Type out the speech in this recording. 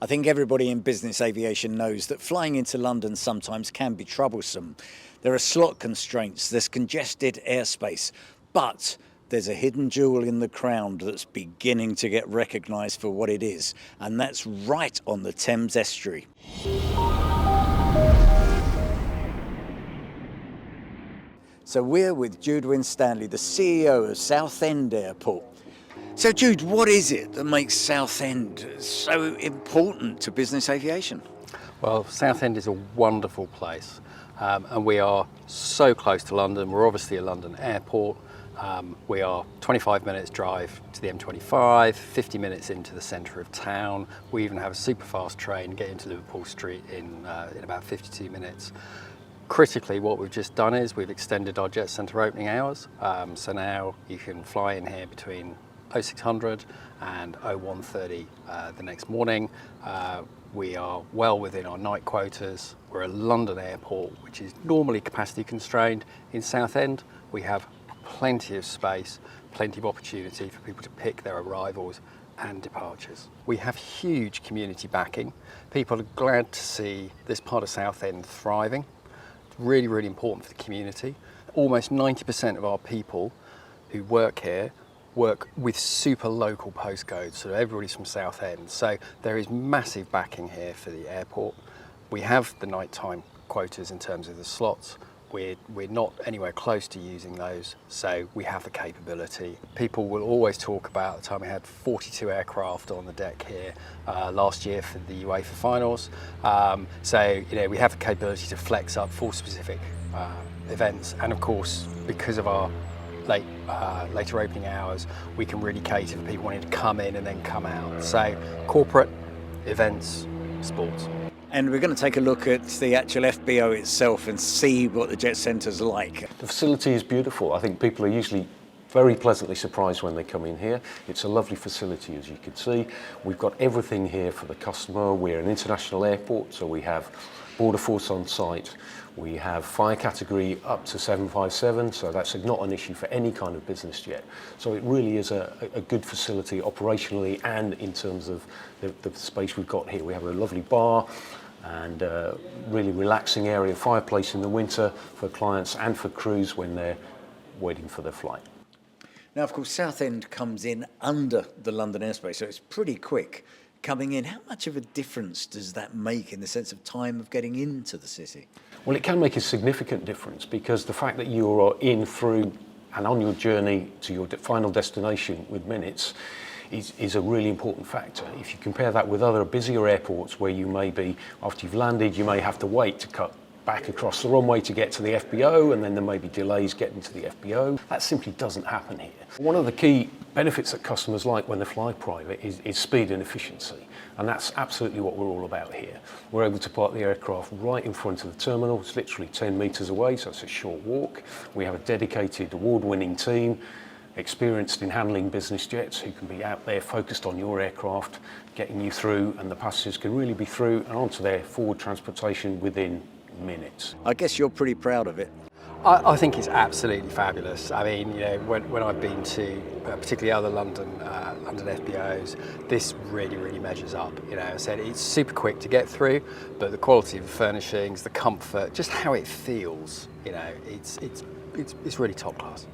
I think everybody in business aviation knows that flying into London sometimes can be troublesome. There are slot constraints, there's congested airspace, but there's a hidden jewel in the crown that's beginning to get recognised for what it is, and that's right on the Thames estuary. So we're with Jude Winstanley, the CEO of Southend Airport. So Jude, what is it that makes Southend so important to business aviation? Well, Southend is a wonderful place, and we are so close to London. We're obviously a London airport. We are 25 minutes drive to the M25, 50 minutes into the centre of town. We even have a super fast train, get into Liverpool Street in about 52 minutes. Critically, what we've just done is we've extended our jet centre opening hours. So now you can fly in here between 0600 and 0130 the next morning. We are well within our night quotas. We're a London airport, which is normally capacity constrained. In Southend, we have plenty of space, plenty of opportunity for people to pick their arrivals and departures. We have huge community backing. People are glad to see this part of Southend thriving. It's really, really important for the community. Almost 90% of our people who work here work with super local postcodes, so everybody's from Southend. So there is massive backing here for the airport. We have the nighttime quotas in terms of the slots. We're not anywhere close to using those, so we have the capability. People will always talk about the time we had 42 aircraft on the deck here last year for the UEFA finals. So we have the capability to flex up for specific events, and of course, because of our later opening hours, we can really cater for people wanting to come in and then come out. So corporate, events, sports. And we're going to take a look at the actual FBO itself and see what the jet centre's like. The facility is beautiful. I think people are usually very pleasantly surprised when they come in here. It's a lovely facility, as you can see. We've got everything here for the customer. We're an international airport, so we have border force on site. We have fire category up to 757, so that's not an issue for any kind of business jet. So it really is a good facility operationally and in terms of the space we've got here. We have a lovely bar and a really relaxing area, fireplace in the winter for clients and for crews when they're waiting for their flight. Now, of course, Southend comes in under the London airspace, so it's pretty quick coming in. How much of a difference does that make in the sense of time of getting into the city? Well, it can make a significant difference because the fact that you are in, through and on your journey to your final destination with minutes is a really important factor. If you compare that with other busier airports where you may be, after you've landed, you may have to wait to cut back across the runway to get to the FBO, and then there may be delays getting to the FBO. That simply doesn't happen here. One of the key benefits that customers like when they fly private is speed and efficiency, and that's absolutely what we're all about here. We're able to park the aircraft right in front of the terminal. It's literally 10 metres away, so it's a short walk. We have a dedicated award-winning team experienced in handling business jets who can be out there focused on your aircraft, getting you through, and the passengers can really be through and onto their forward transportation within minutes. I guess you're pretty proud of it. I think it's absolutely fabulous. I mean, when I've been to particularly other London FBOs, this really measures up. I said it's super quick to get through, but the quality of the furnishings, the comfort, just how it feels, it's really top class.